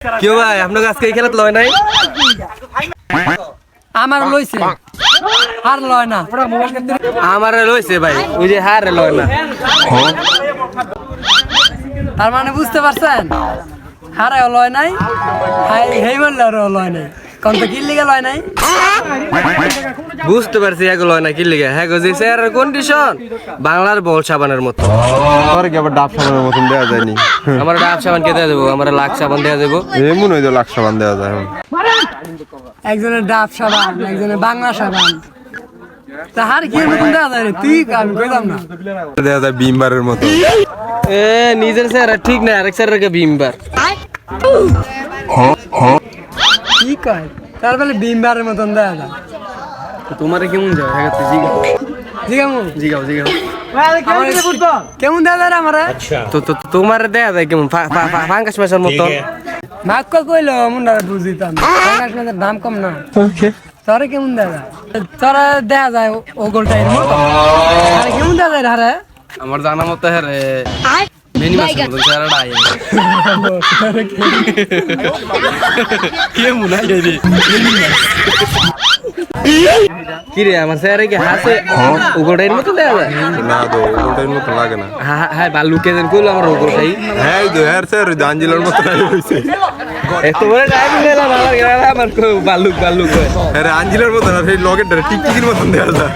কেউ ভাই আপনাকে আজকে এই খেলা লয় নাই? আমার লইছে আর লয় না। আমার লইছে ভাই, ওই যে হারে লয় না। তার মানে বুঝতে পারছেন, হারাও লয় নাই, হেই মারলেও লয় নাই। কোন তো কিল লিগে লয় নাই? বুঝতে পারছি এগো লয় না কি লিগে। হ্যাঁ গো যে স্যারের কন্ডিশন বাংলার বল সাবানের মতো। তোর কি আবার ডাব সাবানের মতন দেওয়া যায়নি? আমার ডাব সাবান কে দেবো? আমার লাখ সাবান দেওয়া দেবো। এমন ওই যে লাখ সাবান দেওয়া যায় এখন। একজনের ডাব সাবান, একজনের বাংলা সাবান। তাহার কি মতন দেওয়া যায় রে? তুই আমি কইতাম না। দেওয়া যায় বিমবারের মতো। এ নিজের স্যার ঠিক না, আরেক স্যারের বিমবার। কি কয়? তার বলে বিমবারের মতন দেওয়া যায়। তোমারে কেমন যাও? হ্যাঁ তুই জিগাও জিগামু জিগাও জিগাও। কেমন দেওয়া যায় রে আমারে? তো তোমার দেয়া যায় কেমন? ফাঙ্কাস মাছের মতো। মাক্ক কইলো মুন্ডা বুঝিতাম। বাংলাদেশ মাঝে দাম কম না। তোরে কেমন দেওয়া যায়? তোরা দেওয়া যায় ও গোলটাইর মতো। আরে কেমন দেওয়া যায় রে? আমার জানা মতো হ্যাঁ রে মেনি মাছের মতো স্যারটা আয়। কেমন আয় রে? কি রে আমার স্যার কি হাসে ওগোটাইর মতো দেয়া যায়? না তো ওটার মতো লাগে না। হ্যাঁ বালুকে দেন কইলো আমার ওগোটাই। হ্যাঁ ওই তো হ্যাঁ স্যার দাঞ্জিলার মতো হয়েছে। এত বড় টাইম দিলাম আমার বালুক বালুক। হ্যাঁ আঞ্জিলার মতো না, সেই লকেটটা টিকটিকির মতন দেওয়া যায়।